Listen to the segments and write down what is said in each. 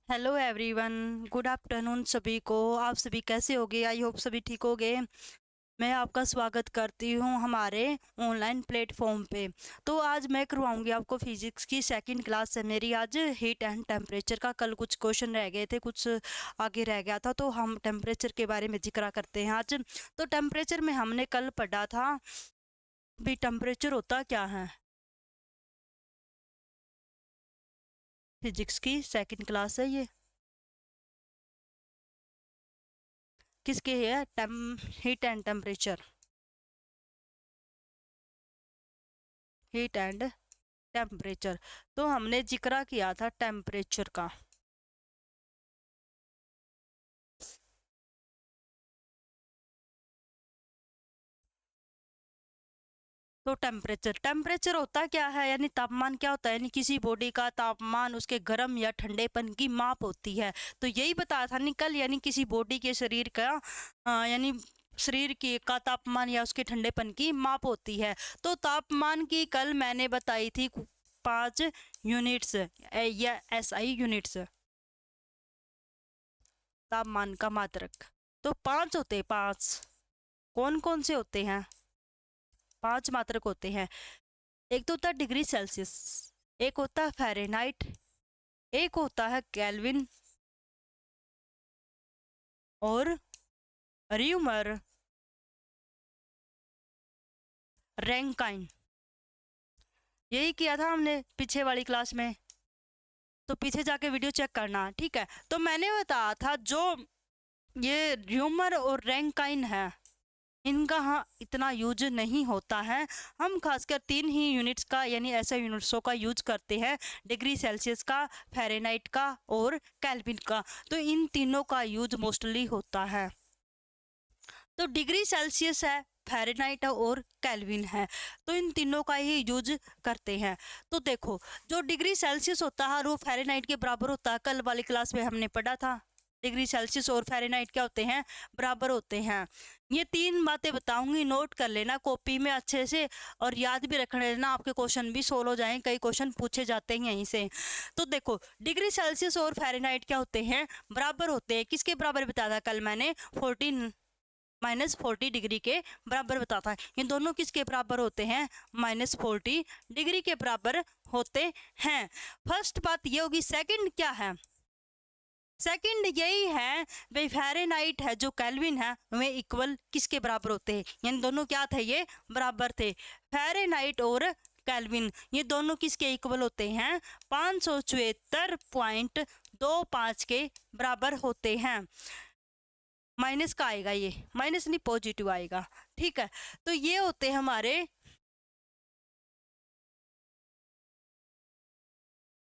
Hello everyone. Good afternoon सभी को। आप सभी कैसे होगे? आई होप सभी ठीक होगे। मैं आपका स्वागत करती हूँ हमारे ऑनलाइन प्लेटफॉर्म पे। तो आज मैं करवाऊंगी आपको फिजिक्स की सेकंड क्लास है मेरी। आज हीट एंड टेम्परेचर का कल कुछ क्वेश्चन रह गए थे, कुछ आगे रह गया था, तो हम टेम्परेचर के बारे में जिक्र करते हैं आज। तो टेम्परेचर में हमने कल पढ़ा था भी टेम्परेचर होता क्या है। फिजिक्स की सेकंड क्लास है ये। किसके है? Heat and temperature. Heat and temperature. तो हमने जिक्र किया था टेम्परेचर का। तो टेम्परेचर टेम्परेचर होता क्या है, यानी तापमान क्या होता है, यानी किसी बॉडी का तापमान उसके गर्म या ठंडेपन की माप होती है। तो यही बताया था निकल, यानी किसी बॉडी के शरीर का यानी शरीर की का तापमान या उसके ठंडेपन की माप होती है। तो तापमान की कल मैंने बताई थी 5 यूनिट्स या SI यूनिट्स, तापमान का मात्रक। तो 5 होते हैं, 5। कौन कौन से होते हैं? 5 मात्रक होते हैं। एक तो होता है डिग्री सेल्सियस, एक होता है फ़ारेनहाइट, एक होता है केल्विन और र्यूमर, रैंकाइन। यही किया था हमने पीछे वाली क्लास में, तो पीछे जाके वीडियो चेक करना, ठीक है। तो मैंने बताया था जो ये र्यूमर और रैंकाइन है, इनका हाँ इतना यूज नहीं होता है। हम खासकर 3 ही यूनिट्स का यानी ऐसे यूनिट्सों का यूज करते हैं, डिग्री सेल्सियस का, फ़ारेनहाइट का और केल्विन का। तो इन तीनों का यूज मोस्टली होता है। तो डिग्री सेल्सियस है, फ़ारेनहाइट है और केल्विन है, तो इन तीनों का ही यूज करते हैं। तो देखो, जो डिग्री सेल्सियस होता है वो फ़ारेनहाइट के बराबर होता है। कल वाली क्लास में हमने पढ़ा था डिग्री सेल्सियस और फ़ारेनहाइट क्या होते हैं, बराबर होते हैं। ये 3 बातें बताऊंगी, नोट कर लेना कॉपी में अच्छे से और याद भी रख लेना, आपके क्वेश्चन भी सोल्व हो जाएं, कई क्वेश्चन पूछे जाते हैं यहीं से। तो देखो, डिग्री सेल्सियस और फ़ारेनहाइट क्या होते हैं, बराबर होते हैं। किसके बराबर बताया था कल मैंने? 40 डिग्री के बराबर बताता है। ये दोनों किसके बराबर होते हैं? -40 डिग्री के बराबर होते हैं। फर्स्ट बात ये होगी। सेकंड क्या है? सेकंड यही है भाई, फ़ारेनहाइट है जो केल्विन है वे इक्वल किसके बराबर होते हैं, यानी दोनों क्या थे, ये बराबर थे। फ़ारेनहाइट और केल्विन ये दोनों किसके इक्वल होते हैं? 574.25 के बराबर होते हैं। माइनस का आएगा, ये माइनस नहीं पॉजिटिव आएगा, ठीक है। तो ये होते हैं हमारे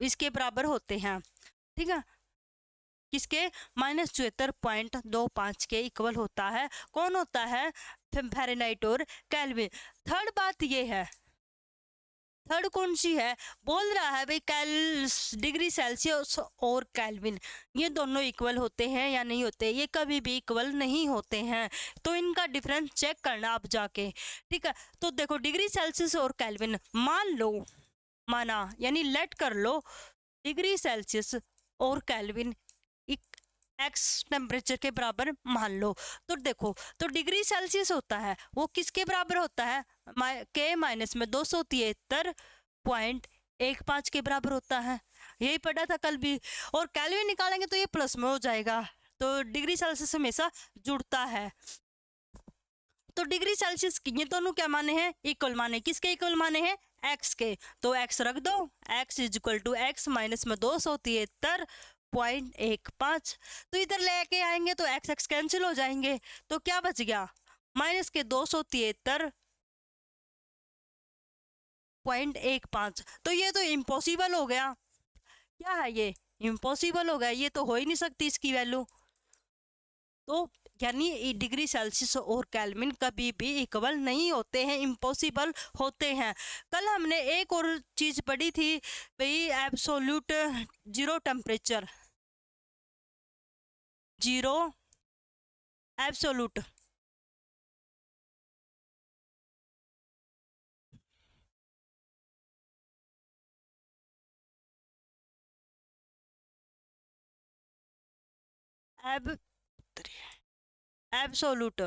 इसके बराबर होते हैं, ठीक है। किसके? -74.25 के इक्वल होता है। कौन होता है? फ़ारेनहाइट और केल्विन। थर्ड बात ये है, थर्ड कौन सी है? बोल रहा है भाई डिग्री सेल्सियस और केल्विन ये दोनों इक्वल होते हैं या नहीं होते? ये कभी भी इक्वल नहीं होते हैं, तो इनका डिफरेंस चेक करना आप जाके, ठीक है। तो देखो, डिग्री सेल्सियस और केल्विन, मान लो, माना यानी लेट कर लो, डिग्री सेल्सियस और केल्विन एक्स टेम्परेचर के बराबर मान लो। तो देखो, तो डिग्री सेल्सियस होता है वो किसके बराबर होता है? के माइनस में 273.15 के बराबर होता है। यही पढ़ा था कल भी। और केल्विन निकालेंगे तो ये प्लस में हो जाएगा, तो डिग्री सेल्सियस हमेशा जुड़ता है। तो डिग्री सेल्सियस ये दोनों क्या माने हैं? इक्वल माने। किसके इक्वल माने हैं? एक्स के। तो एक्स रख दो, x is equal to x minus में 273.15। तो इधर लेके आएंगे तो एक्स एक्स कैंसिल हो जाएंगे, तो क्या बच गया? माइनस के 273.15। तो ये तो इम्पॉसिबल हो गया। क्या है ये? इम्पॉसिबल हो गया, ये तो हो ही नहीं सकती इसकी वैल्यू। तो यानी डिग्री सेल्सियस और केल्विन कभी भी इक्वल नहीं होते हैं, इम्पॉसिबल होते हैं। कल हमने एक और चीज पढ़ी थी भाई, absolute zero temperature, zero absolute absolute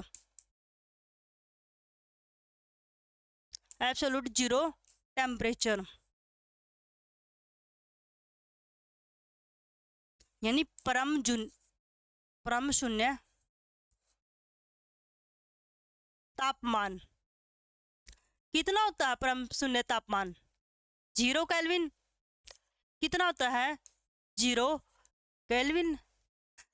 zero temperature, यानी परम शून्य तापमान। कितना होता है परम शून्य तापमान? 0 केल्विन। कितना होता है? 0 केल्विन।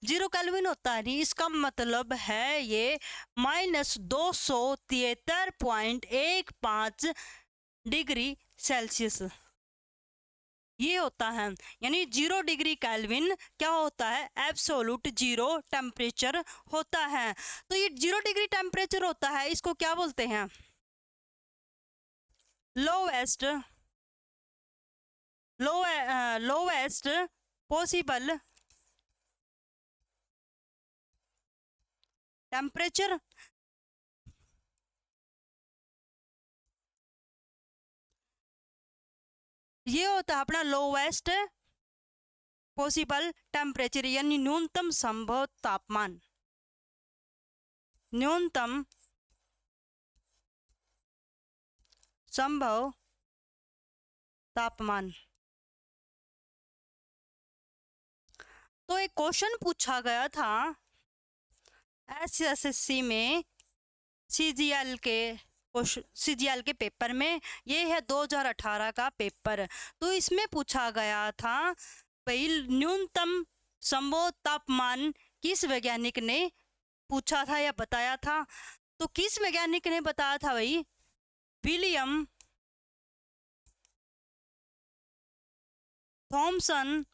0 केल्विन होता है, नहीं इसका मतलब है ये -273.15 डिग्री सेल्सियस ये होता है। यानी 0 डिग्री केल्विन क्या होता है? एब्सोल्यूट जीरो टेम्परेचर होता है। तो ये 0 डिग्री टेम्परेचर होता है, इसको क्या बोलते हैं? Lowest possible temperature. ये होता है अपना लोवेस्ट पॉसिबल टेम्परेचर, यानी न्यूनतम संभव तापमान। न्यूनतम संभव तापमान। तो एक क्वेश्चन पूछा गया था SSC में, CGL के पेपर में। ये है 2018 का पेपर। तो इसमें पूछा गया था भाई न्यूनतम संभव तापमान किस वैज्ञानिक ने पूछा था या बताया था? तो किस वैज्ञानिक ने बताया था भाई? विलियम थॉमसन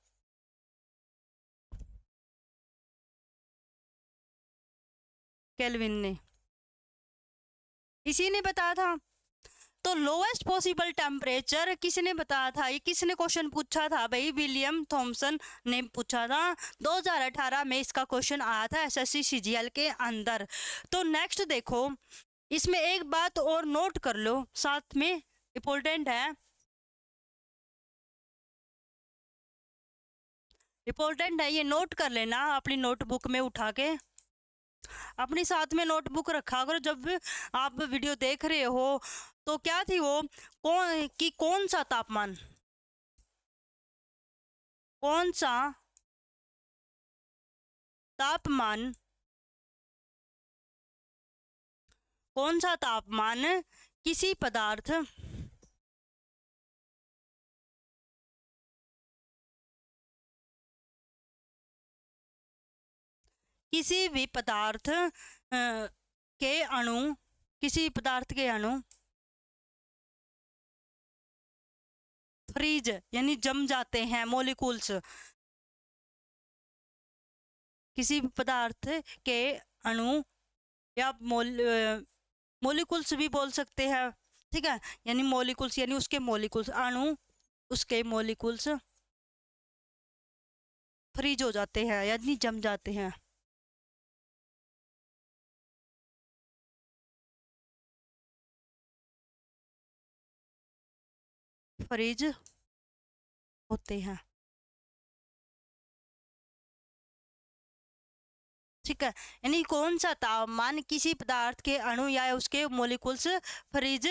केल्विन ने, इसी ने बताया था। तो लोएस्ट पॉसिबल टेम्परेचर किसने बताया था? ये किसने क्वेश्चन पूछा था भाई? विलियम थॉमसन ने पूछा था। 2018 में इसका क्वेश्चन आया था SSC CGL के अंदर। तो नेक्स्ट देखो, इसमें एक बात और नोट कर लो, साथ में इम्पोर्टेंट है, ये नोट कर लेना अपनी नोटबुक में उठा के। अपनी साथ में नोटबुक रखा करो जब आप वीडियो देख रहे हो। तो क्या थी वो? कौन सा तापमान, कौन सा तापमान, कौन सा तापमान किसी पदार्थ किसी भी पदार्थ के अणु, किसी पदार्थ के अणु फ्रीज यानी जम जाते हैं, मॉलिक्यूल्स, किसी भी पदार्थ के अणु या मॉलिक्यूल्स भी बोल सकते हैं, ठीक है। यानी मॉलिक्यूल्स यानी उसके मॉलिक्यूल्स, अणु उसके मॉलिक्यूल्स फ्रीज हो जाते हैं यानी जम जाते हैं। फ्रीज होते हैं, ठीक है। यानी कौन सा तापमान किसी पदार्थ के अणु या उसके मॉलिक्यूल्स फ्रीज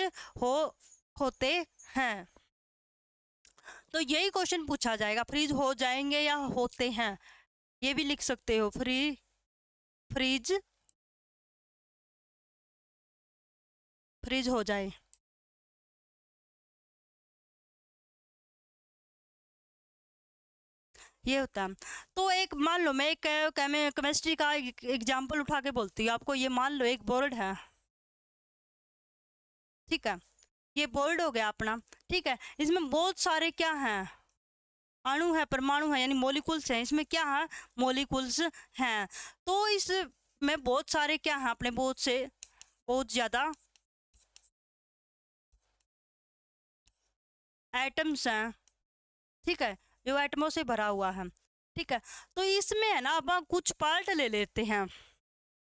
होते हैं। तो यही क्वेश्चन पूछा जाएगा, फ्रीज हो जाएंगे या होते हैं, ये भी लिख सकते हो। फ्रीज हो जाए, ये होता है। तो एक मान लो, मैं एक केमिस्ट्री का एग्जांपल उठा के बोलती हूँ आपको। ये मान लो एक बोर्ड है, ठीक है। ये बोर्ड हो गया अपना, ठीक है। इसमें बहुत सारे क्या हैं? अणु है, परमाणु है, यानी मॉलिक्यूल्स हैं। इसमें क्या है? मॉलिक्यूल्स हैं। तो इसमें बहुत सारे क्या हैं? अपने बहुत ज्यादा एटम्स हैं, ठीक है, जो एटमों से भरा हुआ है, ठीक है। तो इसमें है ना, अब हम कुछ पार्ट ले लेते हैं।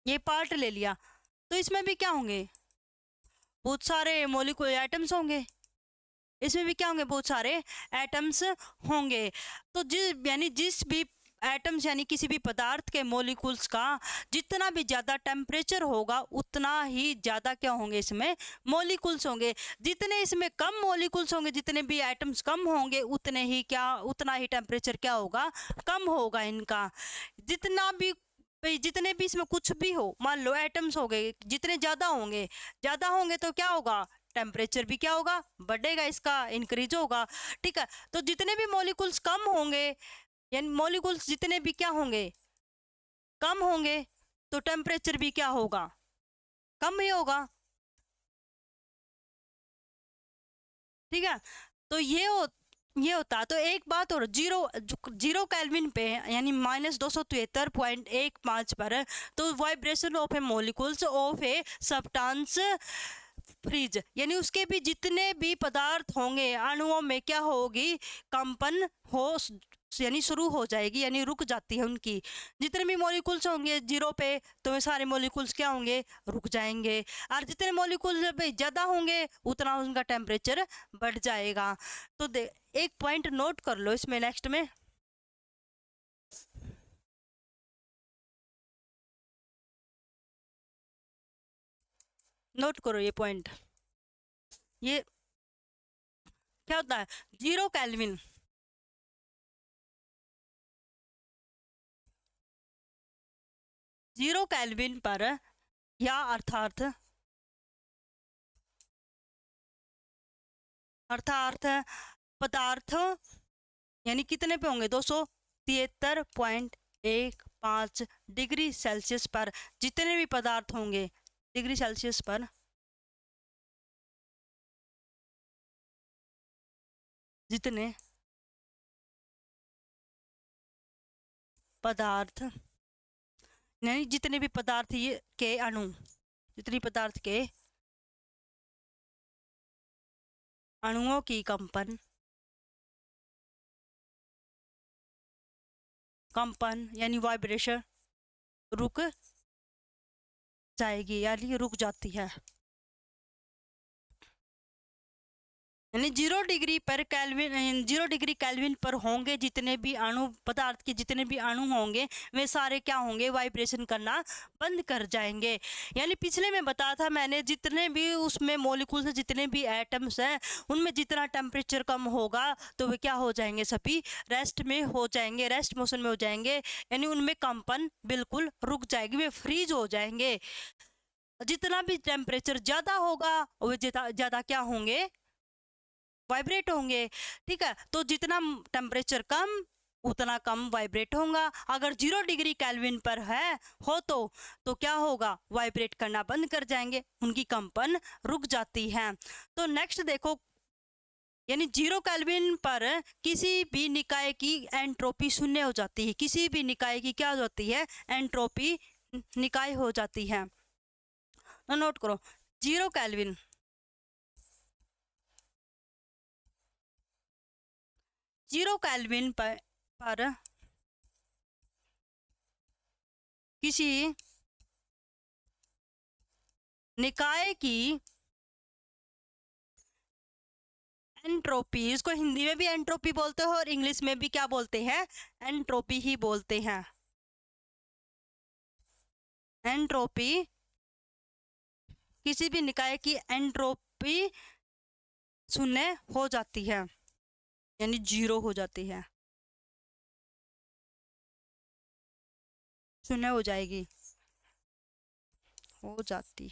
ये पार्ट ले लिया तो इसमें भी क्या होंगे? बहुत सारे मॉलिक्यूल एटम्स होंगे। इसमें भी क्या होंगे? बहुत सारे एटम्स होंगे। तो यानी जिस भी एटम्स यानी किसी भी पदार्थ के मॉलिक्यूल्स का जितना भी ज़्यादा टेम्परेचर होगा उतना ही ज़्यादा क्या होंगे, इसमें मॉलिक्यूल्स होंगे। जितने इसमें कम मॉलिक्यूल्स होंगे, जितने भी एटम्स कम होंगे, उतना ही टेम्परेचर क्या होगा, कम होगा इनका। जितने भी इसमें कुछ भी हो, मान लो एटम्स हो गए, जितने ज़्यादा होंगे तो क्या होगा, टेम्परेचर भी क्या होगा, बढ़ेगा, इसका इंक्रीज होगा। ठीक है, तो जितने भी मॉलिक्यूल्स कम होंगे, यानी मॉलिक्यूल्स जितने भी क्या होंगे, कम होंगे, तो टेम्परेचर भी क्या होगा, कम ही होगा। ठीक है, तो ये होता है। तो एक बात और, जीरो केल्विन पे यानी -273.15 पर, तो vibration of a molecules of a substance freeze, यानी उसके भी जितने भी पदार्थ होंगे, अणुओं में क्या होगी, कंपन हो, यानी शुरू हो जाएगी, यानी रुक जाती है उनकी। जितने भी मॉलिक्यूल्स होंगे जीरो पे, तो वे सारे मॉलिक्यूल्स क्या होंगे, रुक जाएंगे। और जितने मॉलिक्यूल्स ज़्यादा होंगे उतना उनका टेम्परेचर बढ़ जाएगा। तो एक पॉइंट नोट कर लो इसमें, नेक्स्ट में नोट करो ये पॉइंट। ये क्या होता है, जीरो केल्विन पर, या अर्थात पदार्थ यानी कितने पे होंगे, 273.15 डिग्री सेल्सियस पर जितने भी पदार्थ होंगे, डिग्री सेल्सियस पर जितने पदार्थ, यानी जितने भी पदार्थ ये के अणु, जितनी पदार्थ के अणुओं की कंपन यानी वाइब्रेशन रुक जाएगी, यानी रुक जाती है। यानी 0 डिग्री केल्विन पर होंगे जितने भी अणु, पदार्थ के जितने भी अणु होंगे, वे सारे क्या होंगे, वाइब्रेशन करना बंद कर जाएंगे। यानी पिछले में बताया था मैंने, जितने भी उसमें मॉलिक्यूल्स हैं, जितने भी एटम्स हैं, उनमें जितना टेम्परेचर कम होगा तो वे क्या हो जाएंगे, सभी रेस्ट में हो जाएंगे, रेस्ट मोशन में हो जाएंगे, यानी उनमें कंपन बिल्कुल रुक जाएगी, वे फ्रीज हो जाएंगे। जितना भी टेम्परेचर ज़्यादा होगा वे ज़्यादा क्या होंगे, वाइब्रेट होंगे। ठीक है, तो जितना टेम्परेचर कम उतना कम वाइब्रेट होगा। अगर 0 डिग्री केल्विन पर हो तो क्या होगा, वाइब्रेट करना बंद कर जाएंगे, उनकी कंपन रुक जाती है। तो नेक्स्ट देखो, यानी 0 केल्विन पर किसी भी निकाय की एंट्रोपी शून्य हो जाती है। किसी भी निकाय की क्या हो जाती है, एंट्रोपी निकाय हो जाती है। नोट करो, 0 केल्विन पर किसी निकाय की एंट्रोपी, इसको हिंदी में भी एंट्रोपी बोलते हैं और इंग्लिश में भी क्या बोलते हैं, एंट्रोपी ही बोलते हैं। एंट्रोपी, किसी भी निकाय की एंट्रोपी शून्य हो जाती है, यानी 0 हो जाती है, शून्य हो जाएगी, हो जाएगी,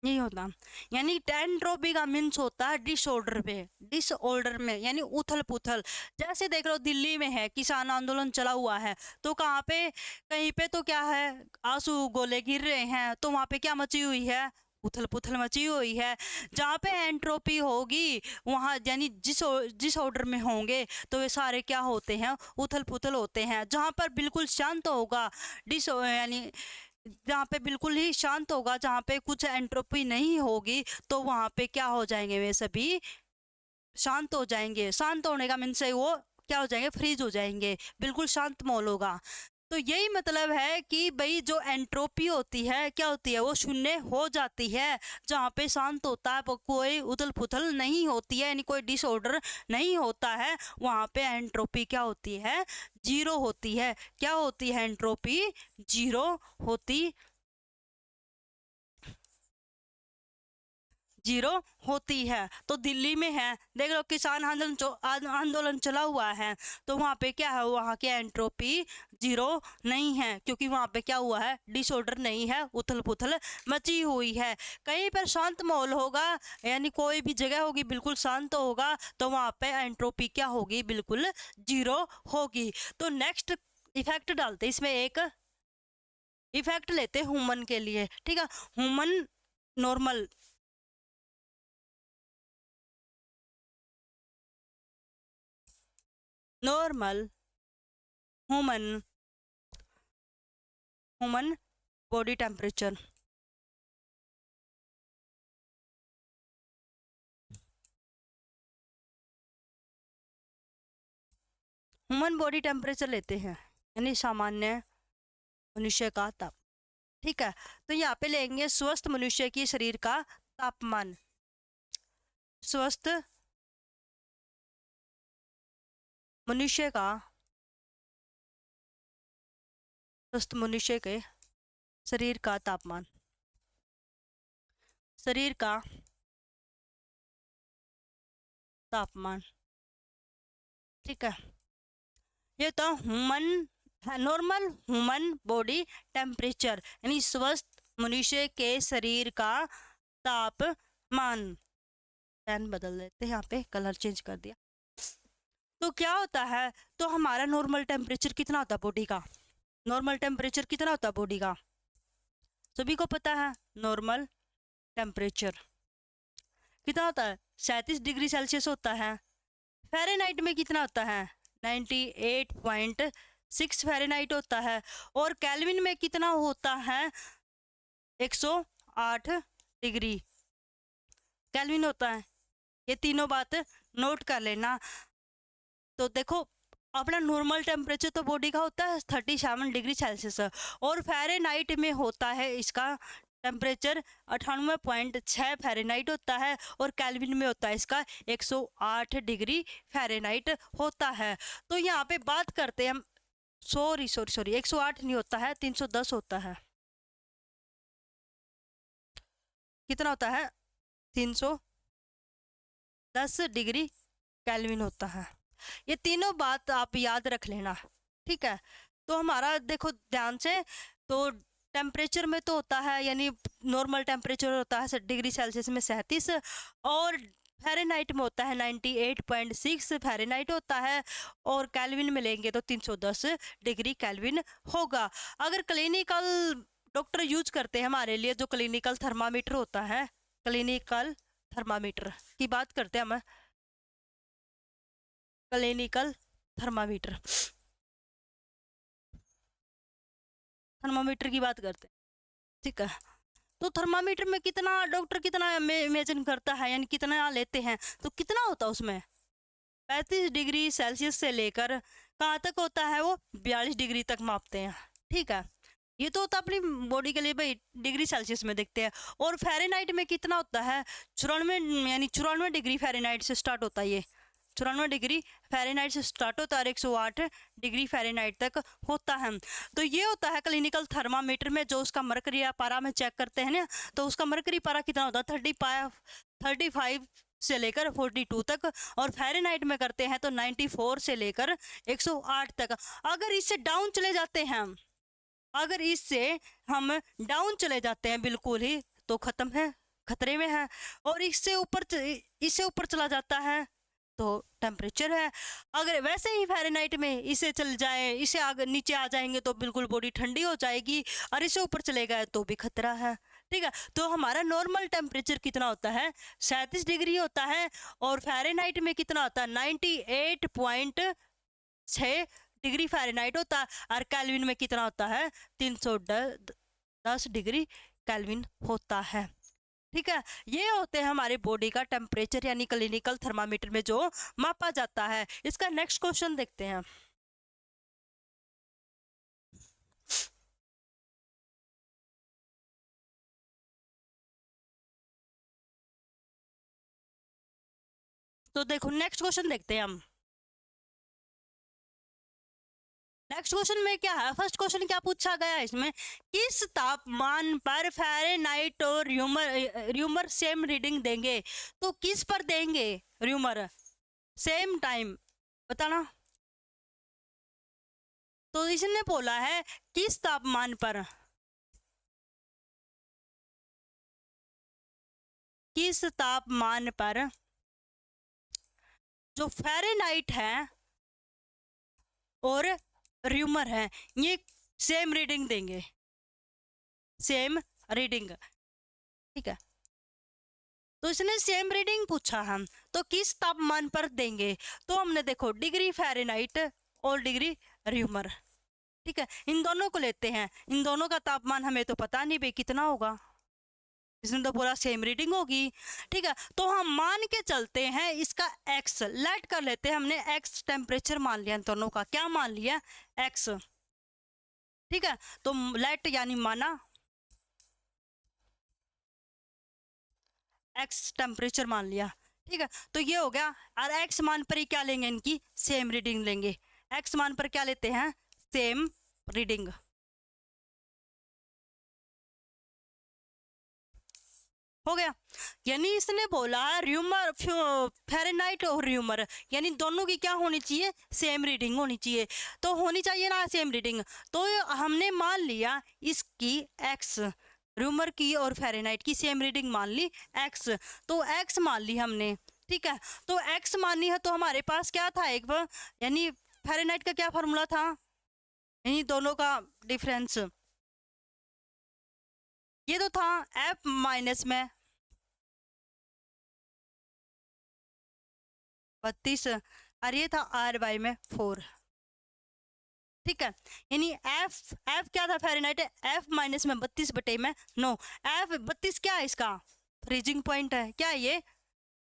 यही होता। यानी एंट्रोपी का मीन्स होता है डिसऑर्डर में, यानी उथल पुथल। जैसे देख लो दिल्ली में है, किसान आंदोलन चला हुआ है, तो कहीं पे तो क्या है, आंसू गोले गिर रहे हैं, तो वहां पे क्या मची हुई है, उथल पुथल मची हुई है। जहाँ पे एंट्रोपी होगी वहाँ, यानी जिस ऑर्डर में होंगे तो वे सारे क्या होते हैं, उथल पुथल होते हैं। जहाँ पर बिल्कुल शांत होगा, यानी जहाँ पे बिल्कुल ही शांत होगा, जहाँ पे कुछ एंट्रोपी नहीं होगी, तो वहाँ पे क्या हो जाएंगे, वे सभी शांत हो जाएंगे। शांत होने का मीन्स है वो क्या हो जाएंगे, फ्रीज हो जाएंगे, बिल्कुल शांत माहौल होगा। तो यही मतलब है कि भाई जो एंट्रोपी होती है क्या होती है, वो शून्य हो जाती है। जहाँ पे शांत होता है, कोई उथल पुथल नहीं होती है, यानी कोई डिसऑर्डर नहीं होता है, वहाँ पे एंट्रोपी क्या होती है, जीरो होती है। क्या होती है एंट्रोपी, जीरो होती, जीरो होती है। तो दिल्ली में है, देख लो किसान आंदोलन चला हुआ है, तो वहाँ पे क्या है, वहाँ की एंट्रोपी जीरो नहीं है, क्योंकि वहाँ पे क्या हुआ है, डिसऑर्डर नहीं है, उथल पुथल मची हुई है। कहीं पर शांत माहौल होगा, यानी कोई भी जगह होगी बिल्कुल शांत होगा, तो वहाँ पे एंट्रोपी क्या होगी, बिल्कुल जीरो होगी। तो नेक्स्ट इफेक्ट डालते इसमें, एक इफेक्ट लेते ह्यूमन के लिए, ठीक है। Human normal, normal human, human body temperature, human body temperature लेते हैं, यानी सामान्य मनुष्य का ताप, ठीक है। तो यहाँ पे लेंगे स्वस्थ मनुष्य की शरीर का तापमान, स्वस्थ मनुष्य का, स्वस्थ मनुष्य के शरीर का तापमान, शरीर का तापमान, ठीक है। ये तो human, normal human body temperature, यानी स्वस्थ मनुष्य के शरीर का तापमान। पेन बदल देते हैं, यहाँ पे कलर चेंज कर दिया। तो क्या होता है, तो हमारा नॉर्मल टेम्परेचर कितना होता है बॉडी का, नॉर्मल टेम्परेचर कितना होता है बॉडी का, सभी को पता है। नॉर्मल टेम्परेचर कितना होता है, 37 डिग्री सेल्सियस होता है। फ़ारेनहाइट में कितना होता है, 98.6 फ़ारेनहाइट होता है। और केल्विन में कितना होता है, 108 डिग्री केल्विन होता है। ये तीनों बात नोट कर लेना। तो देखो अपना नॉर्मल टेम्परेचर तो बॉडी का होता है 37 डिग्री सेल्सियस, और फ़ारेनहाइट में होता है इसका टेम्परेचर 98.6 फ़ारेनहाइट होता है, और केल्विन में होता है इसका 108 डिग्री फ़ारेनहाइट होता है। तो यहाँ पे बात करते हैं हम, सॉरी 108 नहीं होता है, 310 होता है। कितना होता है, 310 डिग्री केल्विन होता है। ये तीनों बात आप याद रख लेना, ठीक है। तो हमारा देखो ध्यान से, तो टेम्परेचर में तो होता है, यानी नॉर्मल टेम्परेचर होता है डिग्री सेल्सियस में 37, और फ़ारेनहाइट में होता है 98.6 फ़ारेनहाइट होता है, और केल्विन में लेंगे तो 310 डिग्री केल्विन होगा। अगर क्लिनिकल डॉक्टर यूज करते हैं हमारे लिए, जो क्लिनिकल थर्मामीटर होता है, क्लिनिकल थर्मामीटर की बात करते हैं हम, क्लिनिकल थर्मामीटर, थर्मामीटर की बात करते हैं, ठीक है। तो थर्मामीटर में कितना डॉक्टर कितना इमेजिन करता है, यानी कितना लेते हैं, तो कितना होता है उसमें 35 डिग्री सेल्सियस से लेकर कहाँ तक होता है, वो 42 डिग्री तक मापते हैं, ठीक है। ये तो होता अपनी बॉडी के लिए भाई डिग्री सेल्सियस में देखते हैं। और फ़ारेनहाइट में कितना होता है, 94, यानी 94 डिग्री फ़ारेनहाइट से स्टार्ट होता है ये, 94 डिग्री फ़ारेनहाइट से स्टार्ट होता है और 108 डिग्री फ़ारेनहाइट तक होता है। तो ये होता है क्लिनिकल थर्मामीटर में, जो उसका मरकरी या पारा में चेक करते हैं ना, तो उसका मरकरी पारा कितना होता है, 35 से लेकर 42 तक, और फ़ारेनहाइट में करते हैं तो 94 से लेकर 108 तक। अगर इससे डाउन चले जाते हैं, अगर इससे हम डाउन चले जाते हैं बिल्कुल ही, तो ख़त्म है, खतरे में है। और इससे ऊपर चला जाता है तो टेम्परेचर है। अगर वैसे ही फ़ारेनहाइट में इसे चल जाए, इसे आगे नीचे आ जाएंगे तो बिल्कुल बॉडी ठंडी हो जाएगी, और इसे ऊपर चले गए तो भी खतरा है, ठीक है। तो हमारा नॉर्मल टेम्परेचर कितना होता है, 37 डिग्री होता है, और फ़ारेनहाइट में कितना होता है, 98.6 डिग्री फ़ारेनहाइट होता है, और केल्विन में कितना होता है, 310 डिग्री केल्विन होता है, ठीक है। ये होते हैं हमारे बॉडी का टेम्परेचर, यानी क्लिनिकल थर्मामीटर में जो मापा जाता है। इसका नेक्स्ट क्वेश्चन देखते हैं। तो देखो नेक्स्ट क्वेश्चन देखते हैं हम। नेक्स्ट क्वेश्चन में क्या है, फर्स्ट क्वेश्चन क्या पूछा गया है इसमें, किस तापमान पर फ़ारेनहाइट और र्यूमर सेम रीडिंग देंगे। तो किस पर देंगे र्यूमर, सेम टाइम बताना। तो इसने बोला है किस तापमान पर, किस तापमान पर जो फ़ारेनहाइट है और र्यूमर है ये सेम रीडिंग देंगे, सेम रीडिंग, ठीक है। तो इसने सेम रीडिंग पूछा हम, तो किस तापमान पर देंगे। तो हमने देखो डिग्री फ़ारेनहाइट और डिग्री र्यूमर, ठीक है, इन दोनों को लेते हैं। इन दोनों का तापमान हमें तो पता नहीं भाई कितना होगा, इसने तो पूरा सेम रीडिंग होगी, ठीक है। तो हम मान के चलते हैं इसका एक्स लेट कर लेते हैं, हमने एक्स टेम्परेचर मान लिया, इन दोनों का क्या मान लिया, एक्स, ठीक है। तो लेट यानी माना एक्स टेम्परेचर मान लिया, ठीक है। तो ये हो गया, और एक्स मान पर ही क्या लेंगे, इनकी सेम रीडिंग लेंगे। एक्स मान पर क्या लेते हैं, सेम रीडिंग, हो गया। यानी इसने बोला र्यूमर फ़ारेनहाइट और र्यूमर यानी दोनों की क्या होनी चाहिए, सेम रीडिंग होनी चाहिए। तो होनी चाहिए ना सेम रीडिंग, तो हमने मान लिया इसकी एक्स, र्यूमर की और फ़ारेनहाइट की सेम रीडिंग मान ली एक्स, तो एक्स मान ली हमने, ठीक है। तो एक्स मानी है, तो हमारे पास क्या था एक यानी फ़ारेनहाइट का क्या फार्मूला था, यानी दोनों का डिफरेंस, ये तो था एफ माइनस में 32 और ये था आर वाई में 4, ठीक है। यानी एफ एफ क्या था फ़ारेनहाइट, एफ माइनस में 32 बटे में 9, एफ 32 क्या है इसका, फ्रीजिंग पॉइंट है, क्या है ये,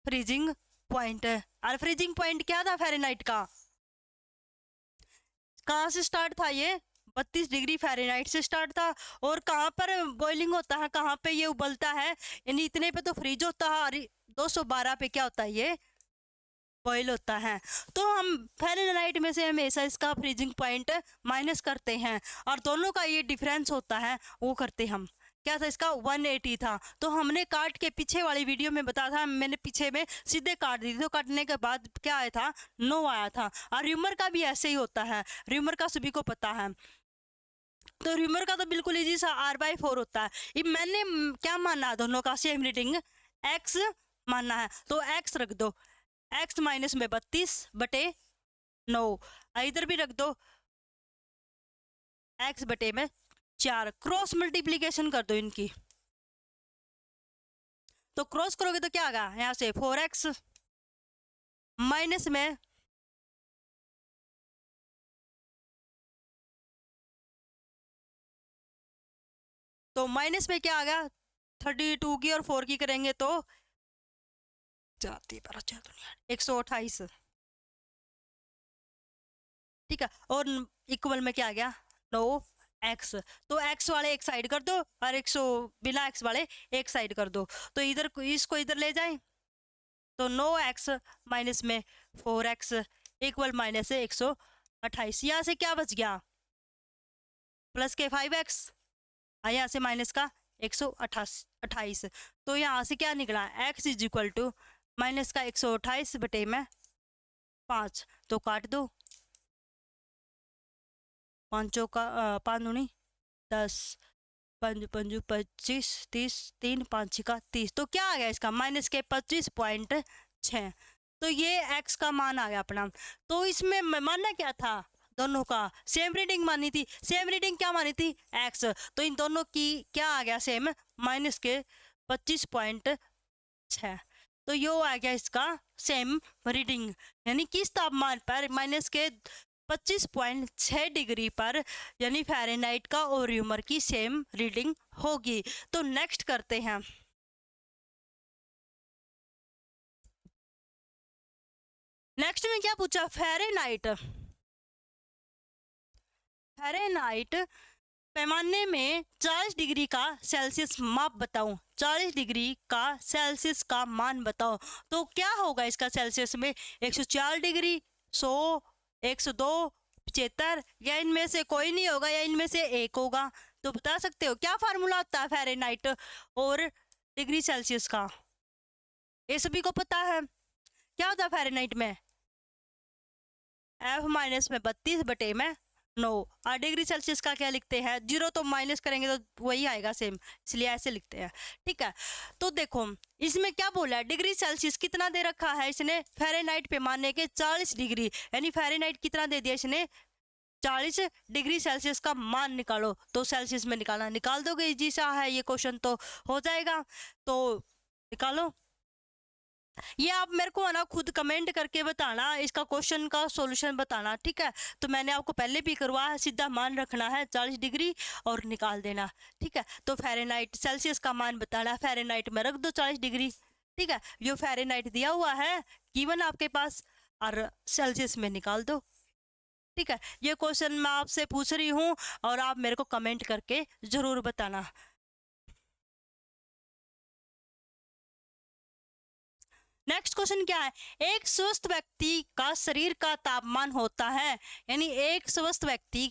फ्रीजिंग पॉइंट है। और फ्रीजिंग पॉइंट क्या था फ़ारेनहाइट का, कहाँ से स्टार्ट था ये, 32 डिग्री फ़ारेनहाइट से स्टार्ट था। और कहाँ पर बॉइलिंग होता है, कहाँ पे ये उबलता है, यानी इतने पे तो फ्रीज होता है, और 212 पे क्या होता है, ये बॉयल होता है। तो हम फ़ारेनहाइट में से हमेशा इसका फ्रीजिंग पॉइंट माइनस करते हैं, और दोनों का ये डिफरेंस होता है वो करते हम, क्या था इसका 180 था। तो हमने काट के पीछे वाली वीडियो में बताया था, मैंने पीछे में सीधे काट दी थी, तो काटने के बाद क्या आया था, 9 आया था। और र्यूमर का भी ऐसे ही होता है, र्यूमर का सभी को पता है। तो र्यूमर का तो बिल्कुल इजी सा r/4 होता है। ये मैंने क्या माना, दोनों का सेम रीडिंग x मानना है, तो x रख दो, x माइनस में 32 बटे 9, इधर भी रख दो x बटे में 4, क्रॉस मल्टीप्लीकेशन कर दो इनकी, तो क्रॉस करोगे तो क्या आएगा, यहाँ से 4x माइनस में तो माइनस में क्या आ गया, 32 की और 4 की करेंगे तो जाती पर 128, ठीक है। और इक्वल में क्या आ गया, 9x, तो x वाले एक साइड कर दो और 100 बिना x वाले एक साइड कर दो, तो इधर इसको इधर ले जाए, तो 9x माइनस में 4x इक्वल माइनस है 128, यहाँ से क्या बच गया, प्लस के 5x, यहाँ से माइनस का 128, तो यहाँ से क्या निकला, x is equal to minus का 128 बटे में 5, तो काट दो, पाँचों का 5 दूनी 10, 5 5 25 30, 3 5 6 30, तो क्या आ गया इसका माइनस के 25.6, तो ये x का मान आ गया अपना। तो इसमें मानना क्या था, दोनों का सेम रीडिंग मानी थी, सेम रीडिंग क्या मानी थी, x, तो इन दोनों की क्या आ गया सेम, माइनस के 25.6, तो यो आ गया इसका सेम रीडिंग, यानी किस तापमान पर माइनस के 25.6 डिग्री पर यानी फ़ारेनहाइट का और र्यूमर की सेम रीडिंग होगी। तो नेक्स्ट करते हैं, नेक्स्ट में क्या पूछा, फ़ारेनहाइट, फ़ारेनहाइट पैमाने में 40 डिग्री का सेल्सियस माप बताओ, 40 डिग्री का सेल्सियस का मान बताओ। तो क्या होगा इसका सेल्सियस में? 104 डिग्री, 100, 102, 75, या इनमें से कोई नहीं होगा, या इनमें से एक होगा। तो बता सकते हो क्या फार्मूला होता है फ़ारेनहाइट और डिग्री सेल्सियस का? ये सभी को पता है क्या होता है फ़ारेनहाइट में? F माइनस में 32 बटे में 9। और डिग्री सेल्सियस का क्या लिखते हैं? 0 तो माइनस करेंगे तो वही आएगा सेम, इसलिए ऐसे लिखते हैं। ठीक है, तो देखो इसमें क्या बोला है, डिग्री सेल्सियस कितना दे रखा है इसने? फ़ारेनहाइट पैमाने के 40 डिग्री, यानी फ़ारेनहाइट कितना दे दिया इसने? 40 डिग्री सेल्सियस का मान निकालो। तो सेल्सियस में निकालना, निकाल दोगे, इजी सा है ये क्वेश्चन, तो हो जाएगा। तो निकालो। ये आप मेरे को है ना खुद कमेंट करके बताना, इसका क्वेश्चन का सॉल्यूशन बताना, ठीक है। तो मैंने आपको पहले भी करवाया है, सीधा मान रखना है 40 डिग्री और निकाल देना, ठीक है। तो फ़ारेनहाइट सेल्सियस का मान बताना, फ़ारेनहाइट में रख दो 40 डिग्री, ठीक है। जो फ़ारेनहाइट दिया हुआ है गिवन आपके पास, और सेल्सियस में निकाल दो, ठीक है। ये क्वेश्चन मैं आपसे पूछ रही हूँ और आप मेरे को कमेंट करके जरूर बताना। नेक्स्ट क्वेश्चन क्या है? एक स्वस्थ व्यक्ति का शरीर का तापमान होता है, यानी एक स्वस्थ व्यक्ति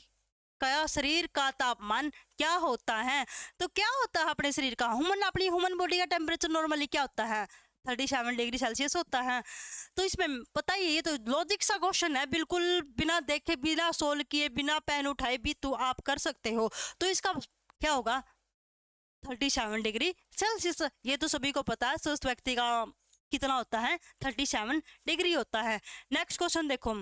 का शरीर का तापमान क्या होता है? तो क्या होता है अपने शरीर का, अपनी ह्यूमन बॉडी का टेम्परेचर नॉर्मली क्या होता है? 37 डिग्री सेल्सियस होता है। तो इसमें पता ही, ये तो लॉजिक सा क्वेश्चन है, बिल्कुल बिना देखे, बिना सोल्व किए, बिना पेन उठाए भी तो आप कर सकते हो। तो इसका क्या होगा? 37 डिग्री सेल्सियस। ये तो सभी को पता है स्वस्थ व्यक्ति का कितना होता है, 37 डिग्री होता है। नेक्स्ट क्वेश्चन देखो,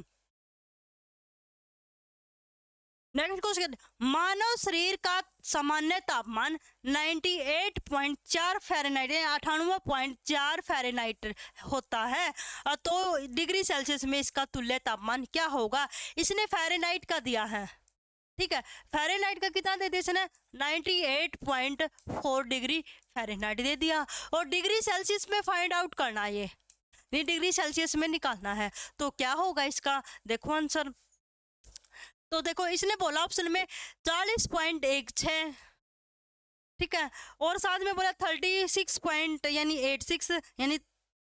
नेक्स्ट क्वेश्चन, मानव शरीर का सामान्य तापमान 98.4 फ़ारेनहाइट, 98.4 फ़ारेनहाइट होता है। तो डिग्री सेल्सियस में इसका तुल्य तापमान क्या होगा? इसने फ़ारेनहाइट का दिया है, ठीक है। फ़ारेनहाइट का कितना दे दिया इसने? 98.4 डिग्री फ़ारेनहाइट दे दिया। और डिग्री सेल्सियस में फाइंड आउट करना है, ये डिग्री सेल्सियस में निकालना है। तो क्या होगा इसका? देखो आंसर। तो देखो इसने बोला ऑप्शन में 40.16, ठीक है, और साथ में बोला 36 पॉइंट यानी 86, यानी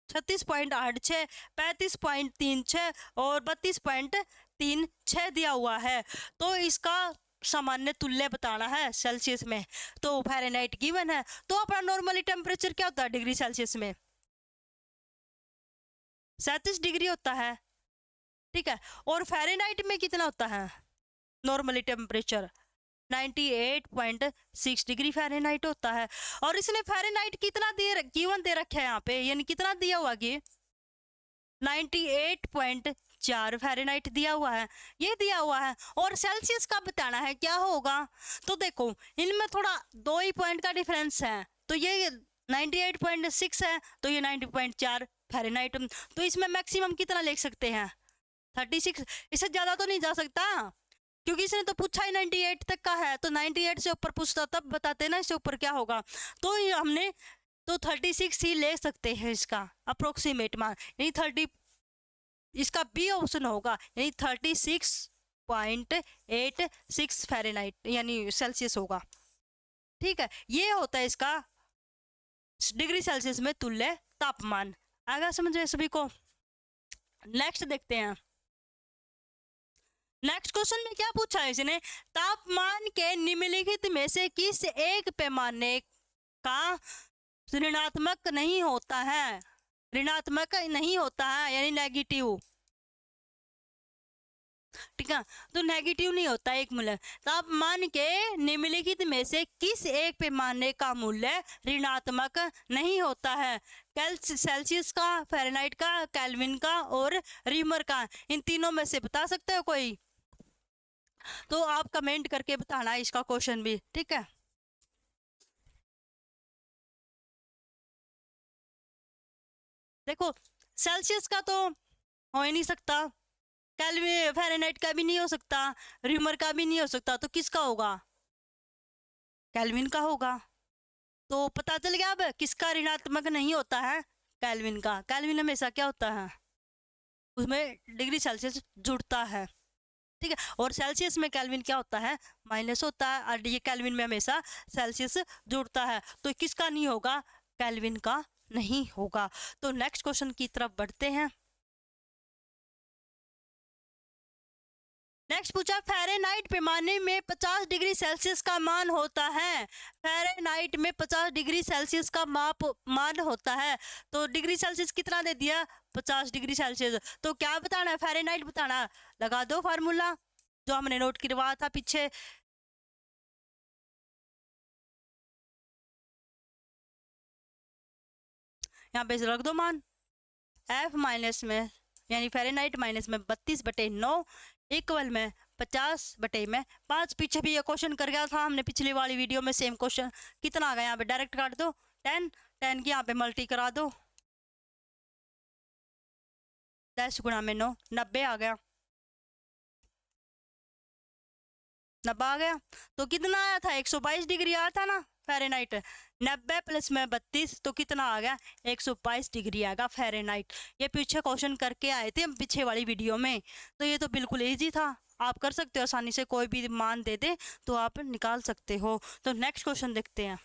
36.86, 35.36 और 32.36 दिया हुआ है। तो इसका सामान्य तुल्य बताना है सेल्सियस में। तो फ़ारेनहाइट गिवन है, तो अपना नॉर्मली टेम्परेचर क्या होता है डिग्री सेल्सियस में? 37 डिग्री होता है, ठीक है। और फ़ारेनहाइट में कितना होता है नॉर्मली टेम्परेचर? 98.6 डिग्री फ़ारेनहाइट होता है। और इसने फ़ारेनहाइट कितना गिवन दे रखा है यहाँ पे, यानी कितना दिया हुआ कि 98.4 फ़ारेनहाइट दिया हुआ है, ये दिया हुआ है। और सेल्सियस का बताना है क्या होगा। तो देखो इनमें थोड़ा 2 ही पॉइंट का डिफरेंस है, तो ये 98.6 है, तो ये 90.4 फ़ारेनहाइट। तो इसमें मैक्सिमम कितना लिख सकते हैं? 36, इससे ज़्यादा तो नहीं जा सकता, क्योंकि इसने तो पूछा ही 98 तक का है। तो 98 से ऊपर पूछता तब बताते ना इससे ऊपर क्या होगा। तो ये हमने तो 36 ही ले सकते हैं इसका अप्रोक्सीमेट मान, यानी 30, इसका बी ऑप्शन होगा, यानी 36.86 फ़ारेनहाइट यानी सेल्सियस होगा, ठीक है। ये होता है इसका डिग्री सेल्सियस में तुल्य तापमान। आगे समझ में सभी को? नेक्स्ट देखते हैं। नेक्स्ट क्वेश्चन में क्या पूछा है इसने? तापमान के निम्नलिखित में से किस एक पैमाने का ऋणात्मक नहीं होता है? ऋणात्मक नहीं होता है यानी नेगेटिव, ठीक है। तो नेगेटिव नहीं होता एक मूल्य। तापमान के निम्नलिखित में से किस एक पैमाने का मूल्य ऋणात्मक नहीं होता है? सेल्सियस का, फ़ारेनहाइट का, केल्विन का और रीमर का, इन तीनों में से बता सकते हो कोई? तो आप कमेंट करके बताना इसका क्वेश्चन भी, ठीक है। देखो सेल्सियस का तो हो ही नहीं सकता, केल्विन फ़ारेनहाइट का भी नहीं हो सकता, रीमर का भी नहीं हो सकता, तो किसका होगा? केल्विन का होगा। तो पता चल गया अब किसका ऋणात्मक नहीं होता है? केल्विन का। केल्विन हमेशा क्या होता है, उसमें डिग्री सेल्सियस जुड़ता है, ठीक है। और सेल्सियस में केल्विन क्या होता है, माइनस होता है, और ये केल्विन में हमेशा सेल्सियस जुड़ता है, तो किसका नहीं होगा, केल्विन का नहीं होगा। तो नेक्स्ट क्वेश्चन की तरफ बढ़ते हैं। नेक्स्ट पूछा, फ़ारेनहाइट पैमाने में 50 डिग्री सेल्सियस का मान होता है। फ़ारेनहाइट में 50 डिग्री सेल्सियस का मान होता है, तो डिग्री सेल्सियस कितना दे दिया, 50 डिग्री सेल्सियस। तो क्या बताना है, फ़ारेनहाइट बताना, लगा दो फार्मूला जो हमने नोट करवाया था पीछे। यहाँ पे रख दो मान, F माइनस में यानी फ़ारेनहाइट माइनस में 32/9 इक्वल में 50/5। पीछे भी ये क्वेश्चन कर गया था हमने पिछली वाली वीडियो में, सेम क्वेश्चन। कितना आ गया, यहाँ पे डायरेक्ट काट दो, 10 की यहाँ पे मल्टी करा दो, 10 गुणा में 9, 90 आ गया, 90 आ गया। तो कितना आया था, 122 डिग्री आया था ना फ़ारेनहाइट, 90 प्लस में 32, तो कितना आ गया, 122 डिग्री आएगा फ़ारेनहाइट। ये पीछे क्वेश्चन करके आए थे हम पीछे वाली वीडियो में, तो ये तो बिल्कुल ईजी था, आप कर सकते हो आसानी से, कोई भी मान दे दे तो आप निकाल सकते हो। तो नेक्स्ट क्वेश्चन देखते हैं।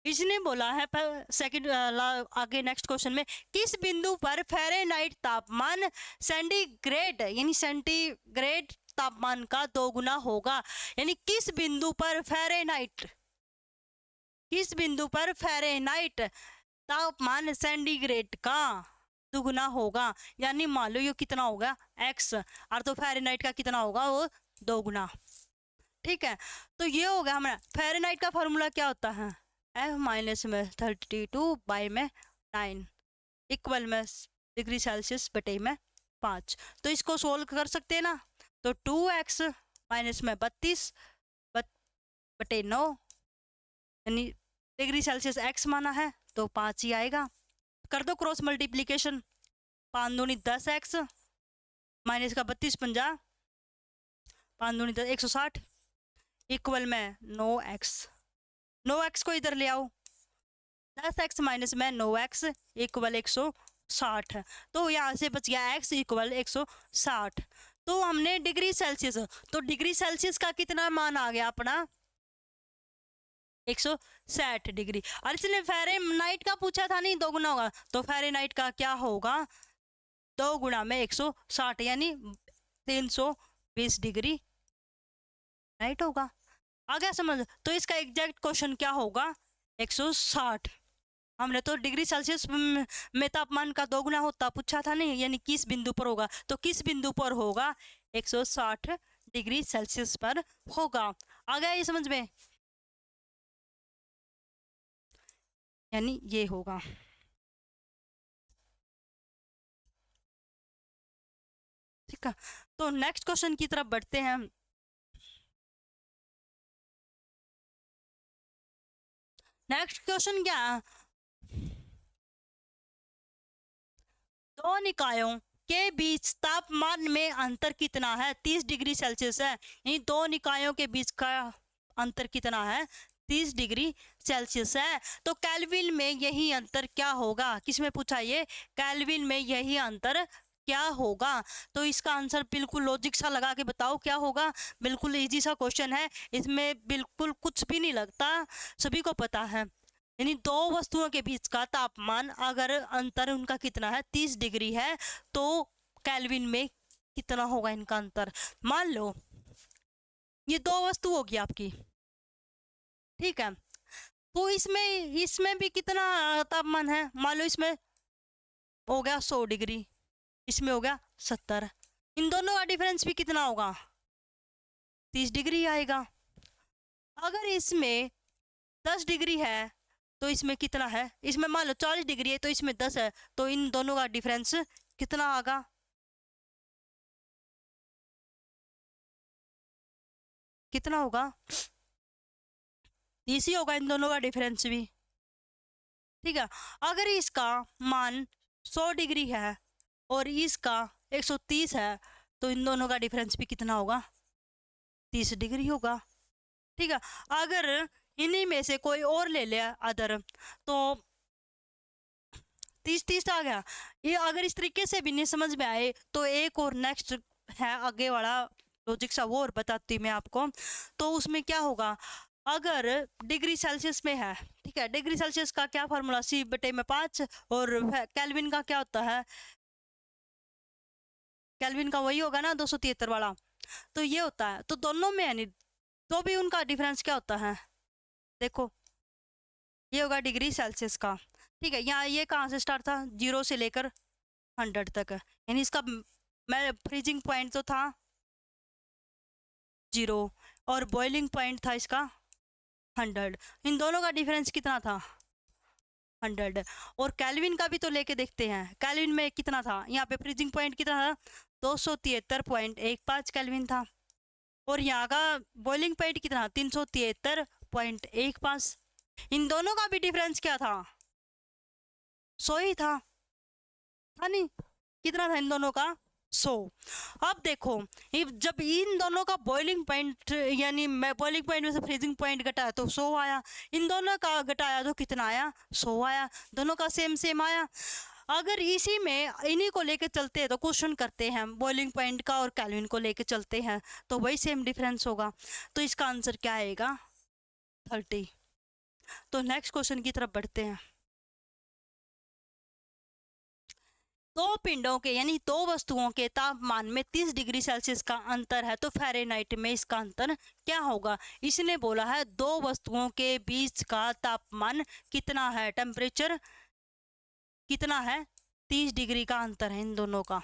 इसने बोला है सेकंड आगे नेक्स्ट क्वेश्चन में, किस बिंदु पर फ़ारेनहाइट तापमान सेंटीग्रेड यानी सेंटीग्रेड तापमान का 2 गुना होगा। यानी किस बिंदु पर फ़ारेनहाइट तापमान सेंटीग्रेड का दुगुना होगा। यानी मान लो ये कितना होगा, x, और तो फ़ारेनहाइट का कितना होगा, वो 2 गुना। ठीक है, तो ये हो गया हमारा। फ़ारेनहाइट का फॉर्मूला क्या होता है, F माइनस में 32/9 इक्वल में डिग्री सेल्सियस बटे में 5। तो इसको सोल्व कर सकते हैं ना, तो 2x माइनस में 32/9 यानी डिग्री सेल्सियस x माना है तो 5 ही आएगा। कर दो क्रॉस मल्टीप्लीकेशन, 5 दूनी 10x माइनस का 32 50, 5 दूनी 10 160 इक्वल में 9x को इधर ले आओ, 10x माइनस में 9x इक्वल 160। तो यहाँ से बच गया x इक्वल 160। तो हमने डिग्री सेल्सियस, तो डिग्री सेल्सियस का कितना मान आ गया अपना, 160 डिग्री। और इसलिए फ़ारेनहाइट का पूछा था नहीं, 2 गुना होगा, तो फ़ारेनहाइट का क्या होगा, 2 गुना में 160 यानी 320 डिग्री राइट होगा। आ गया समझ। तो इसका एग्जैक्ट क्वेश्चन क्या होगा, 160। हमने तो डिग्री सेल्सियस में तापमान का 2 गुना होता पूछा था नहीं, यानी किस बिंदु पर होगा, तो किस बिंदु पर होगा, 160 डिग्री सेल्सियस पर होगा। आ गया ये समझ में, यानी ये होगा। ठीक है, तो नेक्स्ट क्वेश्चन की तरफ बढ़ते हैं। नेक्स्ट क्वेश्चन क्या है, दो निकायों के बीच तापमान में अंतर कितना है, 30 डिग्री सेल्सियस है। यानी दो निकायों के बीच का अंतर कितना है, 30 डिग्री सेल्सियस है। तो केल्विन में यही अंतर क्या होगा, किसमें पूछा ये, केल्विन में यही अंतर क्या होगा। तो इसका आंसर बिल्कुल लॉजिक सा लगा के बताओ क्या होगा, बिल्कुल इजी सा क्वेश्चन है, इसमें बिल्कुल कुछ भी नहीं लगता, सभी को पता है। यानी दो वस्तुओं के बीच का तापमान अगर अंतर उनका कितना है, 30 डिग्री है, तो केल्विन में कितना होगा इनका अंतर। मान लो ये दो वस्तु होगी आपकी, ठीक है, तो इसमें भी कितना तापमान है, मान लो इसमें हो गया 100 डिग्री, इसमें हो गया 70, इन दोनों का डिफरेंस भी कितना होगा, 30 डिग्री आएगा। अगर इसमें 10 डिग्री है तो इसमें कितना है, इसमें मान लो 40 डिग्री है तो इसमें 10 है, तो इन दोनों का डिफरेंस कितना आएगा, कितना होगा, इसी होगा इन दोनों का डिफरेंस भी। ठीक है, अगर इसका मान 100 डिग्री है और इसका 130 है, तो इन दोनों का डिफरेंस भी कितना होगा, 30 डिग्री होगा। ठीक है, अगर इन्हीं में से कोई और ले लिया अदर, तो 30 30 आ गया। ये अगर इस तरीके से भी नहीं समझ में आए तो एक और नेक्स्ट है आगे वाला लॉजिक सा, वो और बताती मैं आपको। तो उसमें क्या होगा, अगर डिग्री सेल्सियस में है, ठीक है, डिग्री सेल्सियस का क्या फार्मूला, C/5, और केल्विन का क्या होता है, केल्विन का वही होगा ना 273 वाला। तो ये होता है, तो दोनों में है नहीं, तो भी उनका डिफरेंस क्या होता है, देखो ये होगा डिग्री सेल्सियस का, ठीक है। यहाँ ये कहाँ से स्टार्ट था, 0 से लेकर 100 तक, यानी इसका मैं फ्रीजिंग पॉइंट तो था 0 और बॉइलिंग पॉइंट था इसका 100, इन दोनों का डिफरेंस कितना था 100। और कैल्विन का भी तो लेके देखते हैं, कैल्विन में कितना था, यहाँ पे फ्रीजिंग पॉइंट कितना था 273.15 कैल्विन था, और यहाँ का बॉइलिंग पॉइंट कितना 373.15। इन दोनों का भी डिफरेंस क्या था 100 ही था नहीं, कितना था इन दोनों का 100। अब देखो जब इन दोनों का बॉइलिंग पॉइंट, यानी मैं बॉइलिंग पॉइंट में से फ्रीजिंग पॉइंट घटाया तो 100 आया, इन दोनों का घटाया तो कितना आया 100 आया, दोनों का सेम सेम आया। अगर इसी में इन्हीं को लेके चलते हैं तो क्वेश्चन करते हैं बॉइलिंग पॉइंट का और कैल्विन को लेके चलते हैं तो वही सेम डिफरेंस होगा, तो इसका आंसर क्या आएगा 30। तो नेक्स्ट क्वेश्चन की तरफ बढ़ते हैं। दो पिंडों के यानी दो वस्तुओं के तापमान में 30 डिग्री सेल्सियस का अंतर है, तो फ़ारेनहाइट में इसका अंतर क्या होगा। इसने बोला है दो वस्तुओं के बीच का तापमान कितना है, टेम्परेचर कितना है, 30 डिग्री का अंतर है इन दोनों का,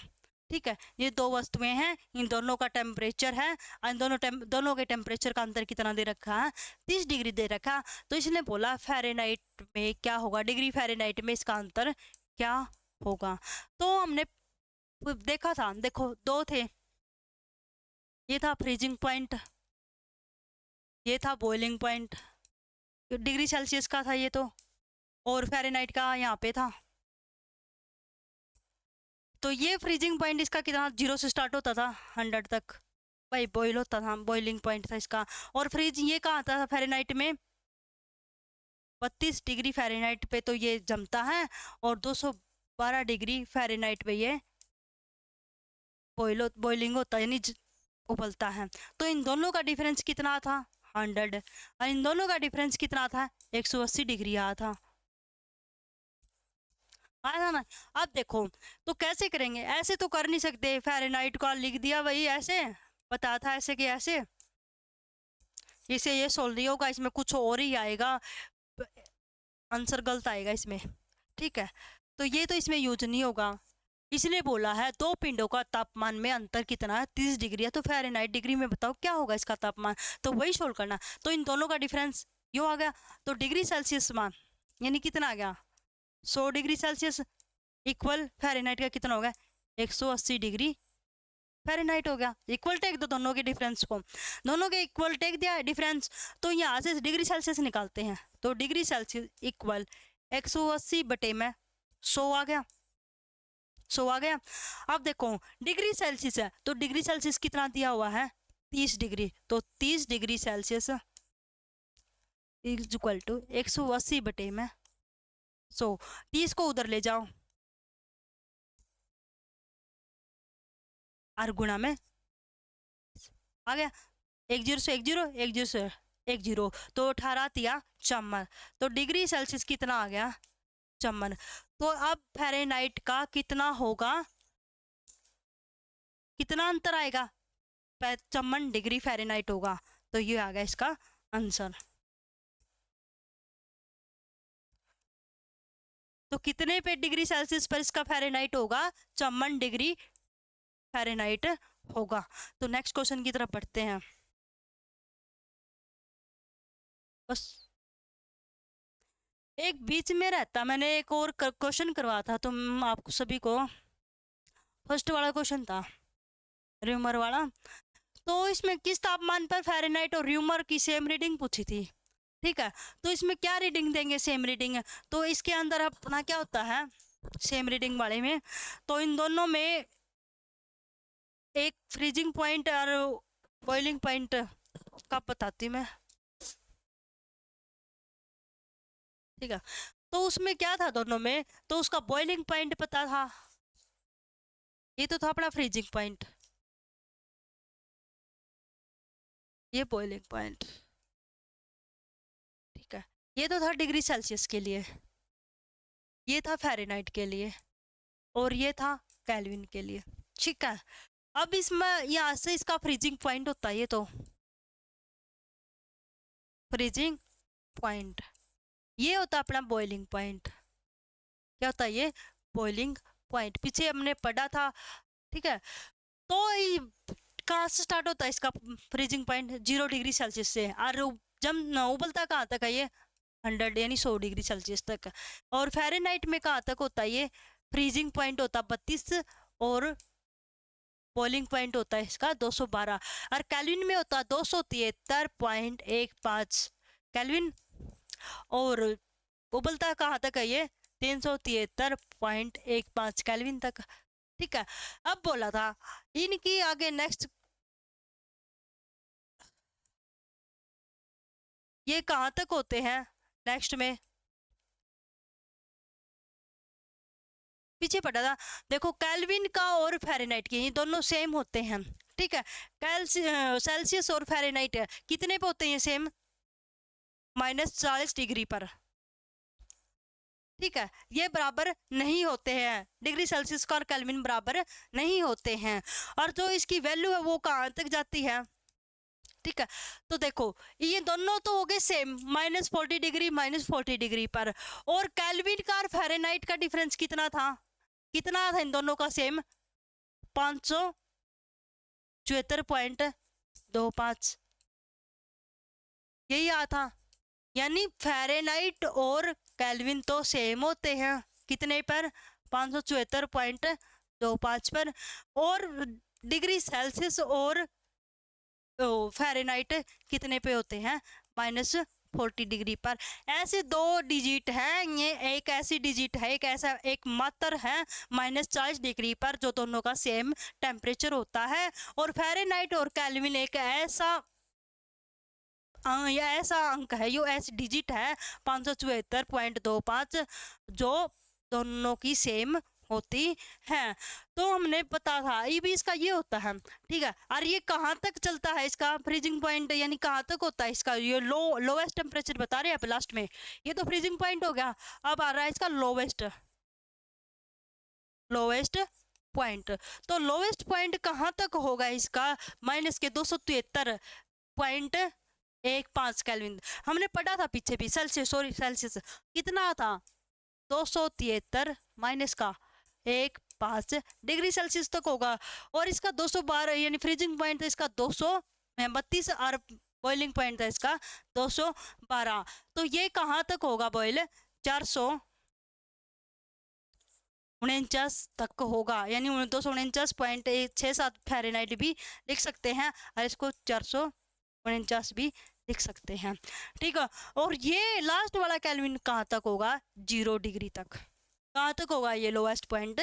ठीक है। ये दो वस्तुएं हैं, इन दोनों का टेम्परेचर है, इन दोनों के टेम्परेचर का अंतर कितना दे रखा है 30 डिग्री दे रखा। तो इसने बोला फ़ारेनहाइट में क्या होगा, डिग्री फ़ारेनहाइट में इसका अंतर क्या होगा। तो हमने देखा था, देखो दो थे, ये था फ्रीजिंग पॉइंट, ये था बॉइलिंग पॉइंट, डिग्री सेल्सियस का था ये तो, और फ़ारेनहाइट का यहाँ पे था। तो ये फ्रीजिंग पॉइंट इसका कितना 0 से स्टार्ट होता था 100 तक, भाई बॉइल होता था, बॉइलिंग पॉइंट था इसका। और फ्रीज ये कहाँ था फ़ारेनहाइट में 32 डिग्री फ़ारेनहाइट पे तो ये जमता है, और 212 डिग्री फ़ारेनहाइट पे ये बॉइलिंग होता है, यानी उबलता है। तो इन दोनों का डिफरेंस कितना था 100, और इन दोनों का डिफरेंस कितना था 180 डिग्री आया था, आया था ना। अब देखो तो कैसे करेंगे, ऐसे तो कर नहीं सकते, फ़ारेनहाइट का लिख दिया वही ऐसे, पता था ऐसे कि ऐसे, इसे ये सोल्व नहीं होगा, इसमें कुछ और ही आएगा, आंसर गलत आएगा इसमें, ठीक है। तो ये तो इसमें यूज नहीं होगा। इसने बोला है दो पिंडों का तापमान में अंतर कितना है 30 डिग्री है, तो फ़ारेनहाइट डिग्री में बताओ क्या होगा इसका तापमान, तो वही सोल्व करना। तो इन दोनों का डिफरेंस यो आ गया, तो डिग्री सेल्सियस मान यानी कितना आ गया 100 डिग्री सेल्सियस इक्वल फ़ारेनहाइट का कितना हो गया 180 डिग्री फ़ारेनहाइट हो गया। इक्वल टेक दो दोनों के डिफरेंस को, दोनों के इक्वल टेक दिया है डिफरेंस, तो यहाँ से डिग्री सेल्सियस निकालते हैं, तो डिग्री सेल्सियस इक्वल 180 बटे में 100 आ गया, 100 आ गया। अब देखो डिग्री सेल्सियस है, तो डिग्री सेल्सियस कितना दिया हुआ है 30 डिग्री, तो 30 degree Celsius is equal to 180 बटे में 100, 30 को उधर ले जाओ और गुणा में आ गया, 10 से 10 10 से 10, तो 18 तिया 54, तो डिग्री सेल्सियस कितना आ गया 54। तो अब फ़ारेनहाइट का कितना होगा, कितना अंतर आएगा 55 डिग्री फ़ारेनहाइट होगा, तो ये आ गया इसका आंसर। तो कितने पे डिग्री सेल्सियस पर इसका फ़ारेनहाइट होगा 54 डिग्री फ़ारेनहाइट होगा। तो नेक्स्ट क्वेश्चन की तरफ बढ़ते हैं। बस एक बीच में रहता, मैंने एक और क्वेश्चन करवा था तुम आपको सभी को, फर्स्ट वाला क्वेश्चन था र्यूमर वाला, तो इसमें किस तापमान पर फ़ारेनहाइट और र्यूमर की सेम रीडिंग पूछी थी, ठीक है। तो इसमें क्या रीडिंग देंगे सेम रीडिंग, तो इसके अंदर अपना क्या होता है सेम रीडिंग वाले में, तो इन दोनों में एक फ्रीजिंग पॉइंट और बॉइलिंग पॉइंट का बताती मैं, ठीक है। तो उसमें क्या था दोनों में, तो उसका बॉइलिंग पॉइंट पता था, ये तो था अपना फ्रीजिंग पॉइंट, ये बॉइलिंग पॉइंट, ठीक है। ये तो था डिग्री सेल्सियस के लिए, ये था फ़ारेनहाइट के लिए, और ये था केल्विन के लिए, ठीक है। अब इसमें यहाँ से इसका फ्रीजिंग पॉइंट होता है, ये तो फ्रीजिंग पॉइंट, ये होता है अपना बॉइलिंग पॉइंट। क्या होता है ये? बॉइलिंग पॉइंट, पीछे हमने पढ़ा था, ठीक है। तो कहाँ से स्टार्ट होता है इसका फ्रीजिंग पॉइंट? 0 डिग्री सेल्सियस से, और जब उबलता कहाँ तक है ये? 100 यानी 100 डिग्री सेल्सियस तक। और फ़ारेनहाइट में कहाँ तक होता है ये फ्रीजिंग पॉइंट? होता 32, और बॉइलिंग पॉइंट होता है इसका 212, और केल्विन में होता है 273.15 केल्विन, और उबलता कहाँ तक है ये? 373.15 केल्विन तक, ठीक है। अब बोला था इनकी आगे नेक्स्ट, ये कहाँ तक होते हैं नेक्स्ट में? पीछे पढ़ा था, देखो केल्विन का और फ़ारेनहाइट के ये दोनों सेम होते हैं, ठीक है। सेल्सियस और फ़ारेनहाइट कितने पे होते हैं सेम? -40 डिग्री पर, ठीक है। ये बराबर नहीं होते हैं, डिग्री सेल्सियस का और केल्विन बराबर नहीं होते हैं, और जो इसकी वैल्यू है वो कहाँ तक जाती है, ठीक है। तो देखो ये दोनों तो हो गए सेम, -40 डिग्री -40 डिग्री पर, और केल्विन का और फ़ारेनहाइट का डिफरेंस कितना था? कितना था इन दोनों का सेम? 574.25, यही आता था। यानी फ़ारेनहाइट और केल्विन तो सेम होते हैं, कितने पर? 574.25 पर, और डिग्री सेल्सियस और फ़ारेनहाइट कितने पे होते हैं? -40 डिग्री पर। ऐसे दो डिजिट हैं, ये एक ऐसी डिजिट है, एक ऐसा एक मात्र है -40 डिग्री पर, जो दोनों का सेम टेम्परेचर होता है। और फ़ारेनहाइट और केल्विन एक ऐसा यह ऐसा अंक है, यो ऐसी डिजिट है 574.25, जो दोनों की सेम होती है। तो हमने पता था ये भी इसका ये होता है, ठीक है। और ये कहाँ तक चलता है इसका फ्रीजिंग पॉइंट, यानी कहाँ तक होता है इसका? ये लोवेस्ट टेम्परेचर बता रहे हैं लास्ट में, ये तो फ्रीजिंग पॉइंट हो गया। अब आ रहा है इसका लोवेस्ट पॉइंट। तो लोवेस्ट पॉइंट कहाँ तक होगा इसका? -273.15 केल्विन। हमने पढ़ा था पीछे भी, सेल्सियस कितना था? 273 माइनस का 15 डिग्री सेल्सियस तक होगा, और इसका 212 यानी फ्रीजिंग पॉइंट था इसका 232, और बॉइलिंग पॉइंट था इसका 212। तो ये कहाँ तक होगा बॉइल? 449 तक होगा, यानी 249.67 फ़ारेनहाइट भी लिख सकते हैं, और इसको 449 भी लिख सकते हैं, ठीक है। और ये लास्ट वाला केल्विन कहाँ तक होगा? 0 डिग्री तक। कहाँ तक होगा ये लोवेस्ट पॉइंट?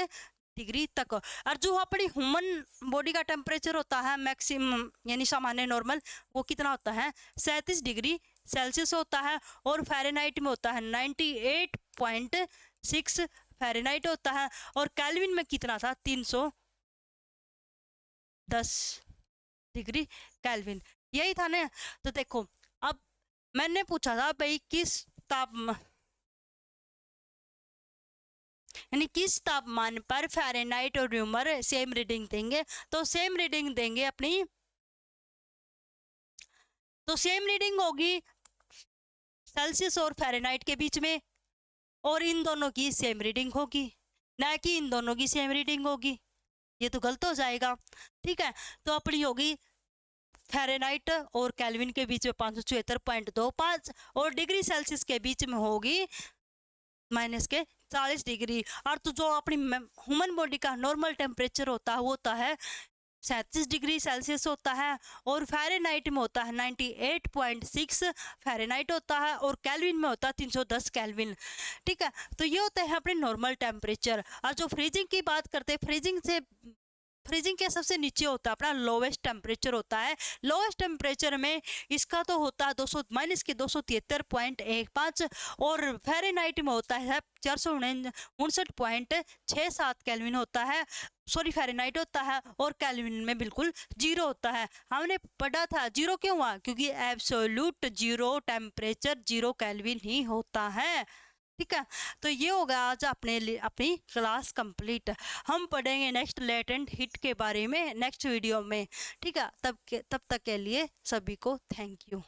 डिग्री तक। और जो अपनी ह्यूमन बॉडी का टेम्परेचर होता है मैक्सिमम यानी सामान्य नॉर्मल, वो कितना होता है? 37 डिग्री सेल्सियस होता है, और फ़ारेनहाइट में होता है 98.6 फ़ारेनहाइट होता है, और केल्विन में कितना था? 310 डिग्री केल्विन, यही था ना। तो देखो अब मैंने पूछा था भाई किस यानी किस तापमान पर फ़ारेनहाइट और र्यूमर सेम रीडिंग देंगे? तो सेम रीडिंग देंगे अपनी, तो सेम रीडिंग होगी सेल्सियस और फ़ारेनहाइट के बीच में, और इन दोनों की सेम रीडिंग होगी, ना कि इन दोनों की सेम रीडिंग होगी, ये तो गलत हो जाएगा, ठीक है। तो अपनी होगी फ़ारेनहाइट और केल्विन के बीच में 574.25, और डिग्री सेल्सियस के बीच में होगी -40 डिग्री। और तो जो अपनी ह्यूमन बॉडी का नॉर्मल टेम्परेचर होता है वो होता है 37 डिग्री सेल्सियस होता है, और फ़ारेनहाइट में होता है 98.6 फ़ारेनहाइट होता है, और केल्विन में होता है 310 केल्विन, ठीक है। तो ये होता है अपने नॉर्मल टेम्परेचर। और जो फ्रीजिंग की बात करते हैं, फ्रीजिंग के सबसे नीचे होता है अपना लोवेस्ट टेम्परेचर होता है। लोवेस्ट टेम्परेचर में इसका तो होता है -273.15, और फ़ारेनहाइट में होता है 459.67 केल्विन होता है, सॉरी फ़ारेनहाइट होता है और केल्विन में बिल्कुल 0 होता है। हमने पढ़ा था 0 क्यों हुआ, क्योंकि एब्सोल्यूट 0 टेम्परेचर 0 केल्विन ही होता है। ठीक है, तो ये होगा आज अपने लिए अपनी क्लास कंप्लीट। हम पढ़ेंगे नेक्स्ट लेटेंट हीट के बारे में नेक्स्ट वीडियो में। ठीक है, तब तक के लिए सभी को थैंक यू।